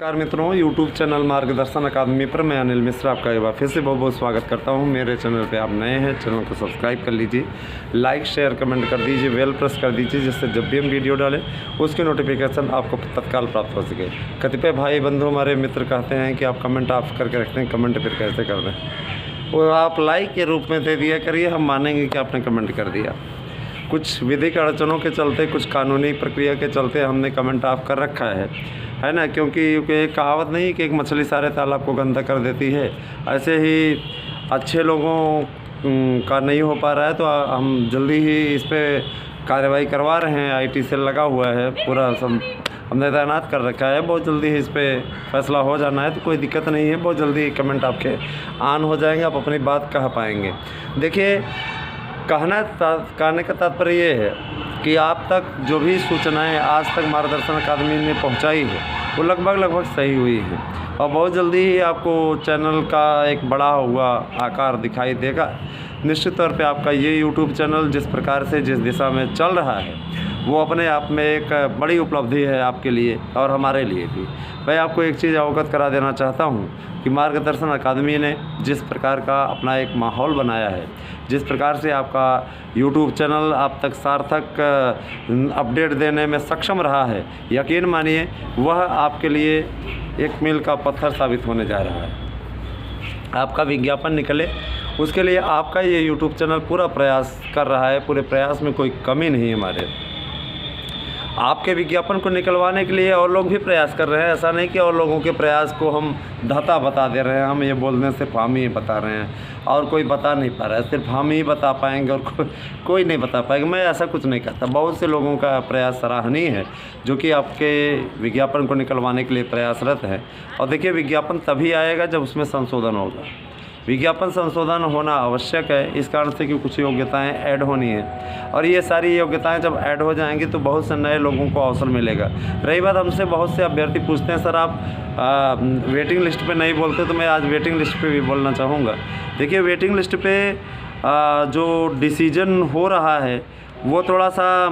नमस्कार मित्रों, YouTube channel मार्गदर्शन अकादमी पर मैं अनिल मिश्रा आपका एक बार फिर से बहुत बहुत स्वागत करता हूं। मेरे चैनल पे आप नए हैं, चैनल को सब्सक्राइब कर लीजिए, लाइक शेयर कमेंट कर दीजिए, बेल प्रेस कर दीजिए, जिससे जब भी हम वीडियो डालें उसकी नोटिफिकेशन आपको तत्काल प्राप्त हो सके। कतिपय भाई बंधु हमारे मित्र कहते हैं कि आप कमेंट ऑफ करके रखते हैं, कमेंट फिर कैसे कर दें, वो आप लाइक के रूप में दे दिया करिए, हम मानेंगे कि आपने कमेंट कर दिया। कुछ विधिक अड़चनों के चलते, कुछ कानूनी प्रक्रिया के चलते हमने कमेंट ऑफ कर रखा है ना, क्योंकि एक कहावत नहीं कि एक मछली सारे तालाब को गंदा कर देती है, ऐसे ही अच्छे लोगों का नहीं हो पा रहा है, तो हम जल्दी ही इस पर कार्रवाई करवा रहे हैं। IT सेल लगा हुआ है, पूरा सब हमने तैनात कर रखा है, बहुत जल्दी ही इस पर फैसला हो जाना है, तो कोई दिक्कत नहीं है, बहुत जल्दी कमेंट आपके ऑन हो जाएंगे, आप अपनी बात कह पाएंगे। देखिए, कहने का तात्पर्य ये है कि आप तक जो भी सूचनाएं आज तक मार्गदर्शन अकादमी ने पहुंचाई है वो लगभग सही हुई है, और बहुत जल्दी ही आपको चैनल का एक बड़ा हुआ आकार दिखाई देगा। निश्चित तौर पे आपका ये यूट्यूब चैनल जिस प्रकार से जिस दिशा में चल रहा है वो अपने आप में एक बड़ी उपलब्धि है आपके लिए और हमारे लिए भी। मैं आपको एक चीज़ अवगत करा देना चाहता हूँ कि मार्गदर्शन अकादमी ने जिस प्रकार का अपना एक माहौल बनाया है, जिस प्रकार से आपका यूट्यूब चैनल आप तक सार्थक अपडेट देने में सक्षम रहा है, यकीन मानिए वह आपके लिए एक मील का पत्थर साबित होने जा रहा है। आपका विज्ञापन निकले उसके लिए आपका ये यूट्यूब चैनल पूरा प्रयास कर रहा है, पूरे प्रयास में कोई कमी नहीं है हमारे। आपके विज्ञापन को निकलवाने के लिए और लोग भी प्रयास कर रहे हैं, ऐसा नहीं कि और लोगों के प्रयास को हम धता बता दे रहे हैं, हम ये बोलने से हम ही बता रहे हैं और कोई बता नहीं पा रहा है, सिर्फ हम ही बता पाएंगे और कोई नहीं बता पाएगा। मैं ऐसा कुछ नहीं कहता, बहुत से लोगों का प्रयास सराहनीय है जो कि आपके विज्ञापन को निकलवाने के लिए प्रयासरत है। और देखिए, विज्ञापन तभी आएगा जब उसमें संशोधन होगा। विज्ञापन संशोधन होना आवश्यक है, इस कारण से कि कुछ योग्यताएं ऐड होनी है, और ये सारी योग्यताएं जब ऐड हो जाएंगी तो बहुत से नए लोगों को अवसर मिलेगा। रही बात, हमसे बहुत से अभ्यर्थी पूछते हैं सर आप वेटिंग लिस्ट पे नहीं बोलते, तो मैं आज वेटिंग लिस्ट पे भी बोलना चाहूँगा। देखिए, वेटिंग लिस्ट पे जो डिसीजन हो रहा है वो थोड़ा सा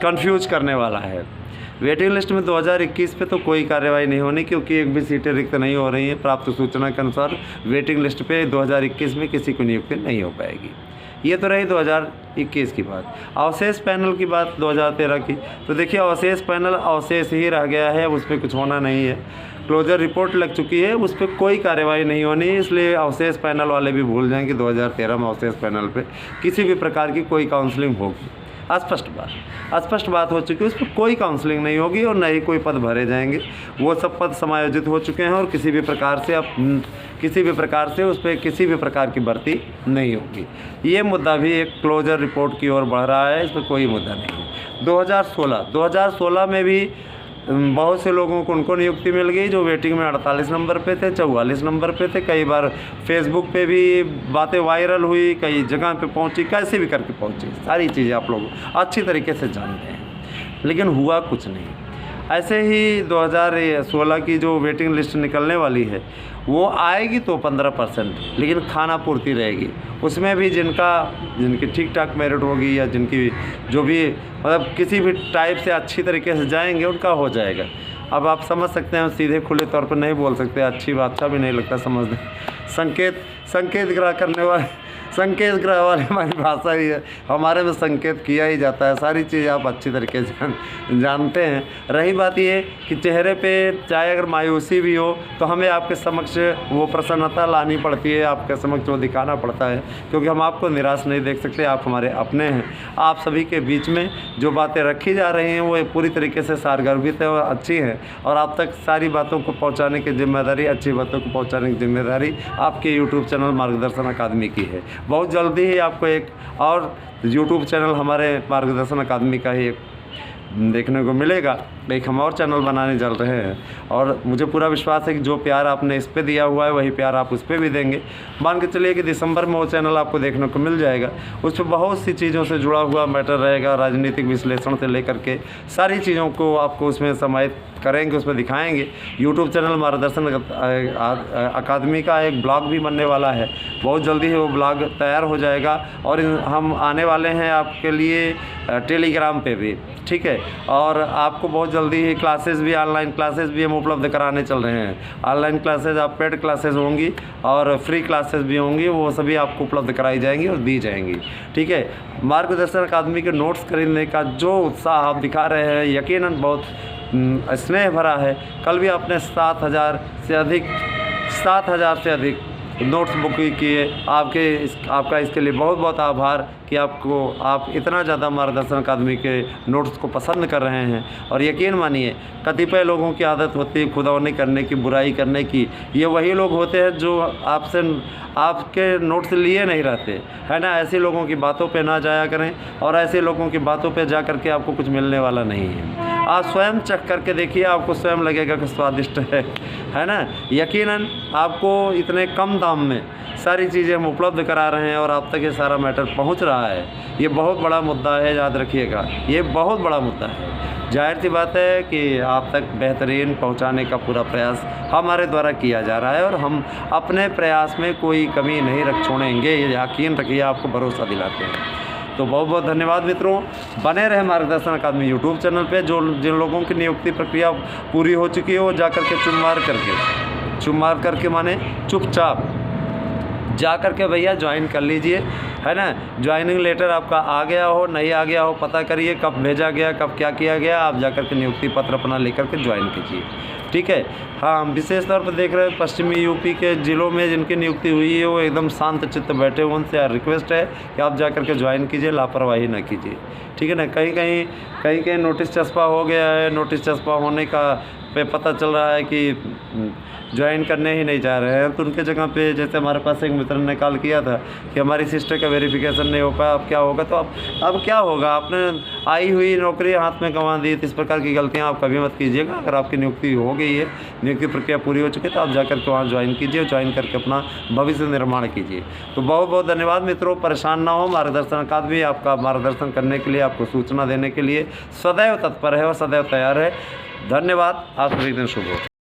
कंफ्यूज करने वाला है। वेटिंग लिस्ट में 2021 पे तो कोई कार्रवाई नहीं होनी, क्योंकि एक भी सीटें रिक्त नहीं हो रही हैं। प्राप्त सूचना के अनुसार वेटिंग लिस्ट पे 2021 में किसी को नियुक्ति नहीं हो पाएगी। ये तो रही 2021 की बात। अवशेष पैनल की बात 2013 की, तो देखिए अवशेष पैनल अवशेष ही रह गया है, उस पर कुछ होना नहीं है। क्लोजर रिपोर्ट लग चुकी है, उस पर कोई कार्रवाई नहीं होनी, इसलिए अवशेष पैनल वाले भी भूल जाएंगे 2013 में अवशेष पैनल पे किसी भी प्रकार की कोई काउंसलिंग होगी। स्पष्ट बात हो चुकी है, उस पर कोई काउंसलिंग नहीं होगी और न ही कोई पद भरे जाएंगे। वो सब पद समायोजित हो चुके हैं और किसी भी प्रकार से उस पर किसी भी प्रकार की भर्ती नहीं होगी। ये मुद्दा भी एक क्लोजर रिपोर्ट की ओर बढ़ रहा है, इस पर कोई मुद्दा नहीं है। 2016 में भी बहुत से लोगों को उनको नियुक्ति मिल गई जो वेटिंग में 48 नंबर पे थे, 44 नंबर पे थे। कई बार फेसबुक पे भी बातें वायरल हुई, कई जगह पे पहुंची, कैसे भी करके पहुंची, सारी चीज़ें आप लोग अच्छी तरीके से जानते हैं, लेकिन हुआ कुछ नहीं। ऐसे ही 2016 की जो वेटिंग लिस्ट निकलने वाली है वो आएगी तो 15%, लेकिन खाना पूर्ति रहेगी। उसमें भी जिनकी ठीक ठाक मेरिट होगी या जिनकी जो भी मतलब किसी भी टाइप से अच्छी तरीके से जाएंगे उनका हो जाएगा। अब आप समझ सकते हैं, सीधे खुले तौर पर नहीं बोल सकते, अच्छी बात अच्छा भी नहीं लगता समझने। संकेत ग्रह वाले हमारी भाषा ही है, हमारे में संकेत किया ही जाता है, सारी चीज़ आप अच्छी तरीके से जानते हैं। रही बात ये कि चेहरे पे चाहे अगर मायूसी भी हो तो हमें आपके समक्ष वो प्रसन्नता लानी पड़ती है, आपके समक्ष वो दिखाना पड़ता है, क्योंकि हम आपको निराश नहीं देख सकते, आप हमारे अपने हैं। आप सभी के बीच में जो बातें रखी जा रही हैं वो पूरी तरीके से सारगर्भित है और अच्छी है, और आप तक सारी बातों को पहुँचाने की जिम्मेदारी, अच्छी बातों को पहुँचाने की जिम्मेदारी आपके यूट्यूब चैनल मार्गदर्शन अकादमी की है। बहुत जल्दी ही आपको एक और यूट्यूब चैनल हमारे मार्गदर्शन अकादमी का ही एक देखने को मिलेगा। एक हम और चैनल बनाने चल रहे हैं, और मुझे पूरा विश्वास है कि जो प्यार आपने इस पे दिया हुआ है वही प्यार आप उस पर भी देंगे। मान के चलिए कि दिसंबर में वो चैनल आपको देखने को मिल जाएगा। उस पर बहुत सी चीज़ों से जुड़ा हुआ मैटर रहेगा, राजनीतिक विश्लेषण से लेकर के सारी चीज़ों को आपको उसमें समाहित करेंगे, उसमें दिखाएंगे। यूट्यूब चैनल मार्गदर्शन अकादमी का एक ब्लॉग भी बनने वाला है, बहुत जल्दी ही वो ब्लॉग तैयार हो जाएगा, और हम आने वाले हैं आपके लिए टेलीग्राम पे भी, ठीक है। और आपको बहुत जल्दी ही क्लासेस भी, ऑनलाइन क्लासेस भी हम उपलब्ध कराने चल रहे हैं। ऑनलाइन क्लासेस, आप पेड क्लासेस होंगी और फ्री क्लासेस भी होंगी, वो सभी आपको उपलब्ध कराई जाएंगी और दी जाएंगी। ठीक है, मार्गदर्शन अकादमी के नोट्स खरीदने का जो उत्साह आप दिखा रहे हैं यकीनन बहुत स्नेह भरा है। कल भी आपने 7,000 से अधिक नोट्स बुक किए। आपका इसके लिए बहुत बहुत आभार कि आप इतना ज़्यादा मार्गदर्शन अकादमी के नोट्स को पसंद कर रहे हैं। और यकीन मानिए, कतिपय लोगों की आदत होती है खुदावनी करने की, बुराई करने की। ये वही लोग होते हैं जो आपके नोट्स लिए नहीं रहते, है ना। ऐसे लोगों की बातों पे ना जाया करें, और ऐसे लोगों की बातों पे जा कर के आपको कुछ मिलने वाला नहीं है। आप स्वयं चख करके देखिए, आपको स्वयं लगेगा कि स्वादिष्ट है ना। यकीनन आपको इतने कम दाम में सारी चीज़ें हम उपलब्ध करा रहे हैं और आप तक ये सारा मैटर पहुंच रहा है। ये बहुत बड़ा मुद्दा है, याद रखिएगा, ये बहुत बड़ा मुद्दा है। जाहिर सी बात है कि आप तक बेहतरीन पहुंचाने का पूरा प्रयास हमारे द्वारा किया जा रहा है, और हम अपने प्रयास में कोई कमी नहीं छोड़ेंगे, ये यकीन रखिए, आपको भरोसा दिलाते हैं। तो बहुत बहुत धन्यवाद मित्रों। बने रहे मार्गदर्शन अकादमी यूट्यूब चैनल पे। जिन लोगों की नियुक्ति प्रक्रिया पूरी हो चुकी है वो जा कर के चुम मार करके माने चुपचाप जा कर के भैया ज्वाइन कर लीजिए, है ना। ज्वाइनिंग लेटर आपका आ गया हो, नहीं आ गया हो, पता करिए कब भेजा गया, कब क्या किया गया। आप जा कर के नियुक्ति पत्र अपना लेकर के ज्वाइन कीजिए। ठीक है। हाँ, हम विशेष तौर पर देख रहे हैं पश्चिमी यूपी के ज़िलों में जिनकी नियुक्ति हुई है वो एकदम शांत चित्त बैठे हुए, उनसे रिक्वेस्ट है कि आप जा कर के ज्वाइन कीजिए, लापरवाही ना कीजिए। ठीक है ना। कहीं नोटिस चस्पा हो गया है, नोटिस चस्पा होने का पे पता चल रहा है कि ज्वाइन करने ही नहीं जा रहे हैं, तो उनके जगह पे जैसे हमारे पास एक मित्र ने कॉल किया था कि हमारी सिस्टर का वेरिफिकेशन नहीं हो पाया, अब क्या होगा। तो अब क्या होगा, आपने आई हुई नौकरी हाथ में गंवा दी। तो इस प्रकार की गलतियां आप कभी मत कीजिएगा। अगर आपकी नियुक्ति हो गई है, नियुक्ति प्रक्रिया पूरी हो चुकी है, तो आप जाकर के वहाँ ज्वाइन कीजिए, ज्वाइन करके अपना भविष्य निर्माण कीजिए। तो बहुत बहुत धन्यवाद मित्रों। परेशान ना हो, मार्गदर्शन अकादमी आपका मार्गदर्शन करने के लिए, आपको सूचना देने के लिए सदैव तत्पर है और सदैव तैयार है। धन्यवाद। आप सभी दिन शुभ हो।